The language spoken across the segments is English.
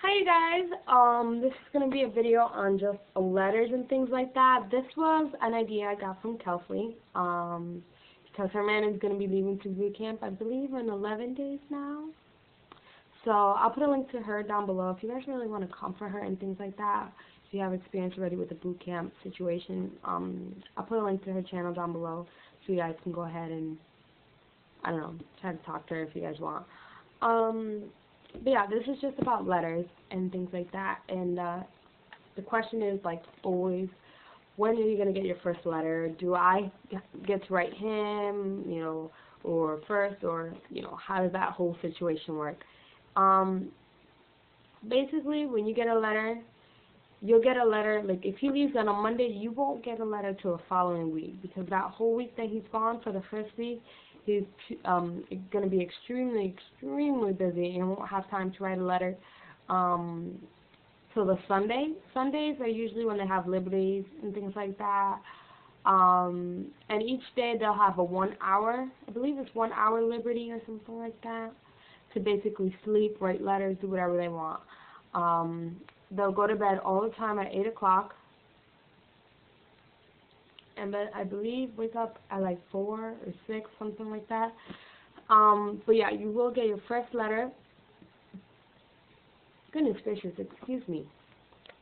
Hi you guys, this is going to be a video on just letters and things like that. This was an idea I got from Keltsey, because her man is going to be leaving to boot camp, I believe, in 11 days now. So I'll put a link to her down below if you guys really want to comfort her and things like that. If you have experience already with the boot camp situation, I'll put a link to her channel down below so you guys can go ahead and, I don't know, try to talk to her if you guys want. But yeah, this is just about letters and things like that. And the question is, like always, when are you going to get your first letter? Do I get to write him, or first, or, how does that whole situation work? Basically, when you get a letter, you'll get a letter, like if he leaves on a Monday, you won't get a letter till the following week, because that whole week that he's gone for the first week, he's going to be extremely busy and won't have time to write a letter till the Sunday. Sundays are usually when they have liberties and things like that. And each day they'll have a 1 hour, I believe it's 1 hour liberty or something like that, to basically sleep, write letters, do whatever they want. They'll go to bed all the time at 8 o'clock. And then I believe wake up at like 4 or 6, something like that. But yeah, you will get your first letter. Goodness gracious, excuse me.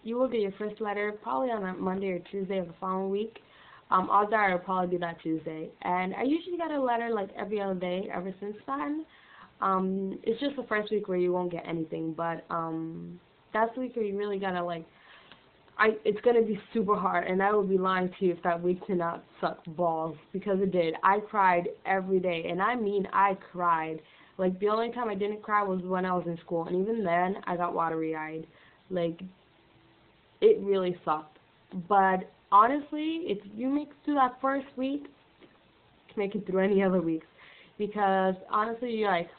You will get your first letter probably on a Monday or Tuesday of the following week. Odds are it'll probably be that Tuesday. And I usually get a letter like every other day ever since then. It's just the first week where you won't get anything, but that's the week where you really gotta it's going to be super hard, and I would be lying to you if that week did not suck balls, because it did. I cried every day, and I mean I cried. Like, the only time I didn't cry was when I was in school, and even then, I got watery-eyed. Like, it really sucked. But, honestly, if you make it through that first week, you can make it through any other weeks. Because, honestly, you're like,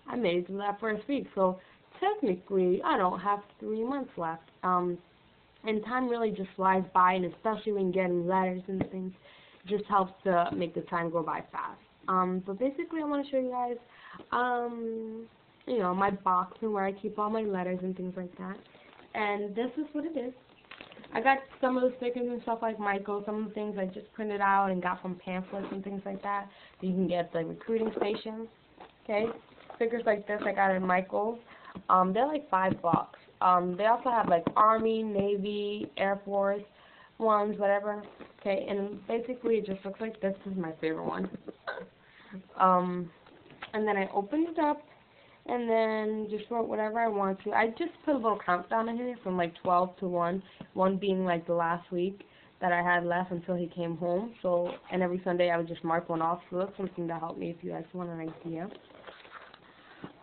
I made it through that first week, so technically, I don't have 3 months left. And time really just flies by, and especially when getting letters and things, it just helps to make the time go by fast. But basically, I want to show you guys, my box and where I keep all my letters and things like that. And this is what it is. I got some of the stickers and stuff like Michael, some of the things I just printed out and got from pamphlets and things like that. You can get the recruiting stations, okay? Stickers like this I got in Michael's. They're like $5. They also have like Army, Navy, Air Force ones, whatever. Okay, and basically it just looks like this. This is my favorite one. And then I opened it up and then just wrote whatever I want to. I just put a little countdown in here from like 12 to 1, 1 being like the last week that I had left until he came home. So, and every Sunday I would just mark one off. So that's something to help me if you guys want an idea.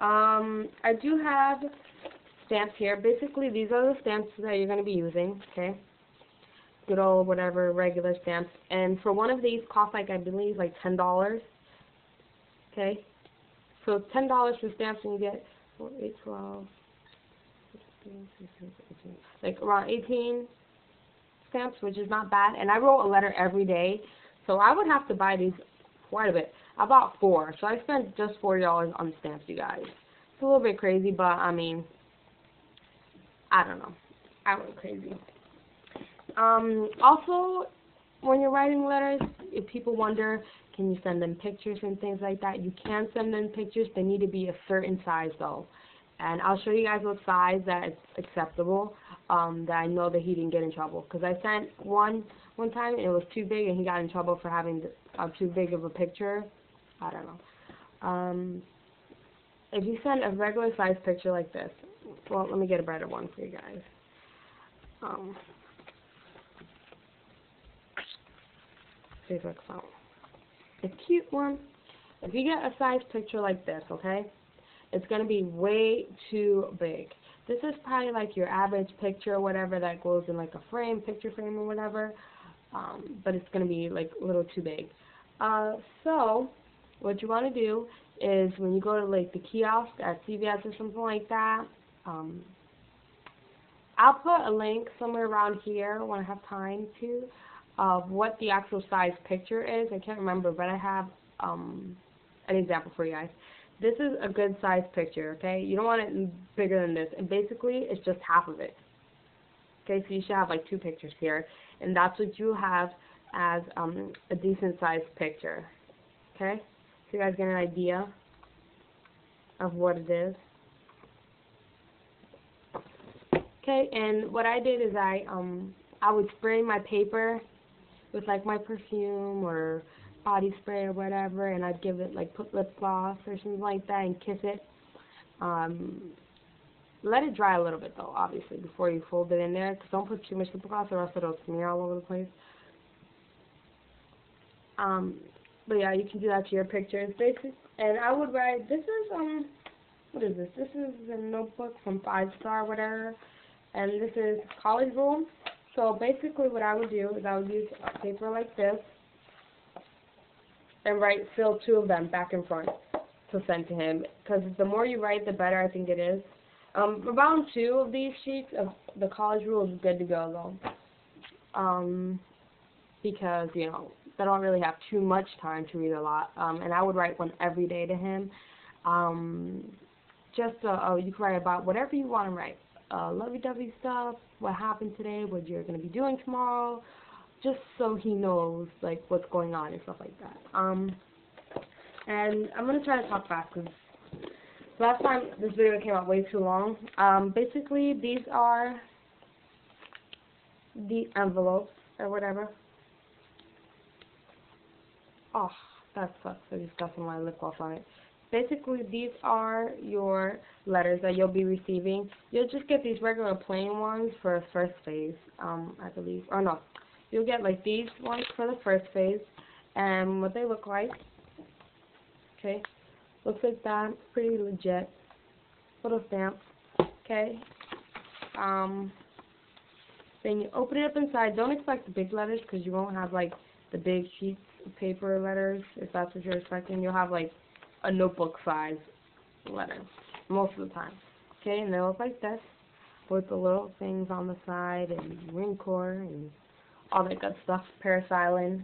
I do have stamps here. Basically, these are the stamps that you're going to be using, okay? Good old whatever, regular stamps. And for one of these cost like, I believe, like $10. Okay? So $10 for stamps, and you get 4, 8, 12, 16, 17, 18, like around 18 stamps, which is not bad. And I wrote a letter every day, so I would have to buy these quite a bit. I bought 4, so I spent just $40 on stamps, you guys. It's a little bit crazy, but I mean, I don't know. I went crazy. Also, when you're writing letters, if people wonder, can you send them pictures and things like that, you can send them pictures. They need to be a certain size, though. And I'll show you guys what size that is acceptable, that I know that he didn't get in trouble. Because I sent one time, and it was too big, and he got in trouble for having too big of a picture. I don't know. If you send a regular size picture like this, well, let me get a better one for you guys. See if it looks out. A cute one. If you get a size picture like this, okay, it's going to be way too big. This is probably like your average picture or whatever that goes in like a frame, picture frame or whatever, but it's going to be like a little too big. So what you want to do is when you go to like the kiosk at CVS or something like that, I'll put a link somewhere around here when I have time to, of what the actual size picture is. I can't remember, but I have an example for you guys. this is a good size picture, okay? You don't want it bigger than this. And basically, it's just half of it. Okay, so you should have like 2 pictures here. And that's what you have as a decent sized picture. Okay? So you guys get an idea of what it is. Okay, and what I did is I would spray my paper with like my perfume or body spray or whatever, and I'd give it like put lip gloss or something like that and kiss it. Let it dry a little bit though, obviously, before you fold it in there, because don't put too much lip gloss or else it'll smear all over the place. But yeah, you can do that to your pictures, basically. And I would write, this is, what is this? This is a notebook from 5 Star, whatever. And this is college rule. So basically what I would do is I would use a paper like this and fill 2 of them back and front to send to him. Because the more you write, the better I think it is. Around 2 of these sheets of the college rule is good to go though. Because, you know, they don't really have too much time to read a lot. And I would write one every day to him. You can write about whatever you want to write. Lovey-dovey stuff, what happened today, what you're going to be doing tomorrow, just so he knows, like, what's going on and stuff like that. And I'm going to try to talk fast, because last time this video came out way too long. Basically, these are the envelopes, or whatever. Oh, that sucks. I just got some of my lip gloss on it. Basically, these are your letters that you'll be receiving. You'll just get these regular plain ones for the first phase, I believe. Or no, you'll get like these ones for the first phase. And what they look like, okay, looks like that. Pretty legit. Little stamp, okay. Then you open it up inside. Don't expect the big letters because you won't have like the big sheets of paper letters. If that's what you're expecting, you'll have like a notebook size letter most of the time. Okay, and they look like this with the little things on the side and ring core and all that good stuff. Parasilin.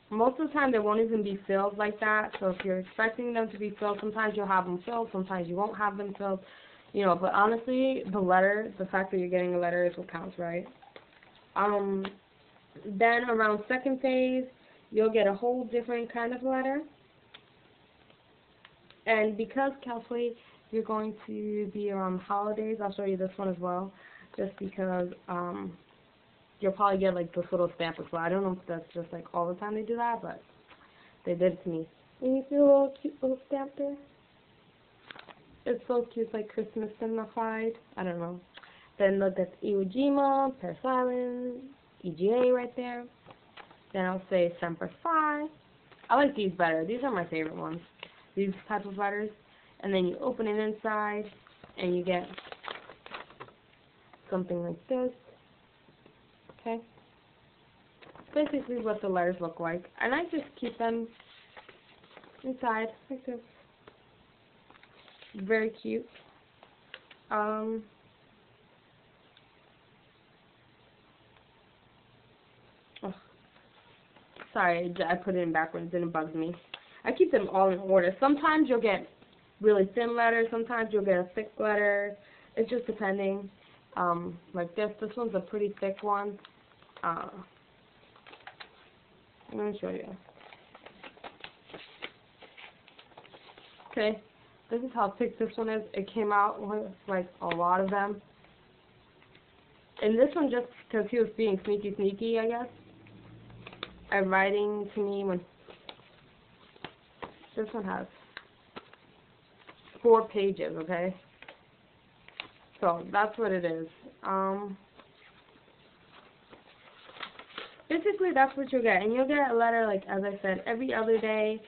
Most of the time they won't even be filled like that. So if you're expecting them to be filled, sometimes you'll have them filled, sometimes you won't have them filled. You know, but honestly, the fact that you're getting a letter is what counts, right? Then around second phase, you'll get a whole different kind of letter. And because, Keltsey, you're going to be around the holidays, I'll show you this one as well, just because you'll probably get like this little stamp as well. I don't know if that's just like all the time they do that, but they did it to me. And you see a little cute little stamp there? It's so cute, it's like Christmas signified. I don't know. Then look, that's Iwo Jima, Parasilin, EGA right there. Then I'll say Semper Fi. I like these better. These are my favorite ones. These type of letters. And then you open it inside, and you get something like this. Okay? Basically what the letters look like. And I just keep them inside like this. Very cute. Sorry, I put it in backwards and it bugs me. I keep them all in order. Sometimes you'll get really thin letters. Sometimes you'll get a thick letter. It's just depending. Like this. This one's a pretty thick one. I'm going to show you. Okay. This is how thick this one is. It came out with like a lot of them. And this one just because he was being sneaky, I guess. And writing to me when this one has 4 pages, okay? So that's what it is. Basically that's what you'll get. And you'll get a letter, like as I said, every other day.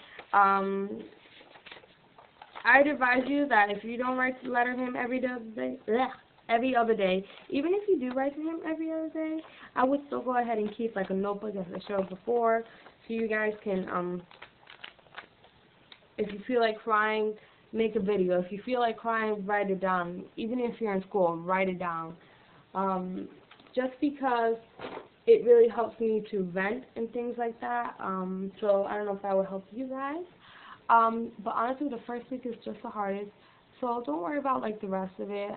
I'd advise you that if you don't write to letter him every other day, even if you do write to him every other day, I would still go ahead and keep like a notebook as I showed before, so you guys can, if you feel like crying, make a video. If you feel like crying, write it down. Even if you're in school, write it down. Just because it really helps me to vent and things like that. So I don't know if that would help you guys. But honestly, the first week is just the hardest. So don't worry about like the rest of it.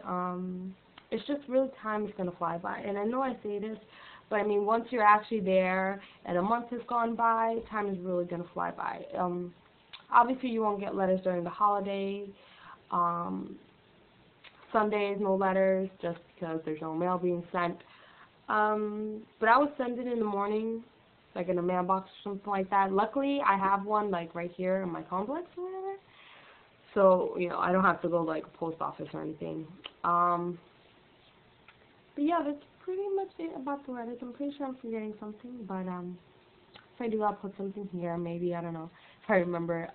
It's just really time is gonna fly by. And I know I say this, but I mean once you're actually there and a month has gone by, time is really gonna fly by. Obviously you won't get letters during the holiday. Sundays, no letters, just because there's no mail being sent. But I would send it in the morning, like in a mailbox or something like that. Luckily, I have one like right here in my complex or whatever. So, you know, I don't have to go to like a post office or anything. But yeah, that's pretty much it about the letters. I'm pretty sure I'm forgetting something, but if I do, I'll put something here. Maybe, I don't know if I remember.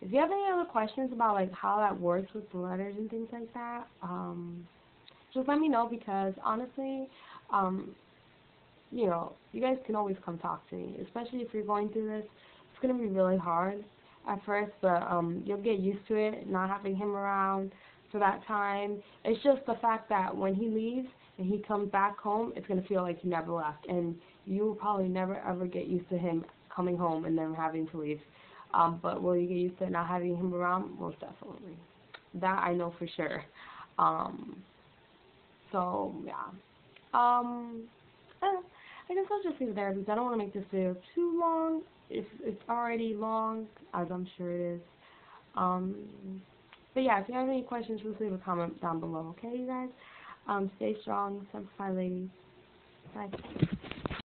If you have any other questions about like how that works with the letters and things like that, just let me know, because honestly, you know, you guys can always come talk to me, especially if you're going through this. It's going to be really hard at first, but you'll get used to it, not having him around for that time. It's just the fact that when he leaves and he comes back home, it's going to feel like he never left, and you will probably never ever get used to him coming home and then having to leave. But will you get used to not having him around? Most definitely. That I know for sure. So, yeah. I guess I'll just leave it there because I don't want to make this video too long. It's already long, as I'm sure it is. But yeah, if you have any questions, just leave a comment down below, okay, you guys? Stay strong, simplify, ladies. Bye.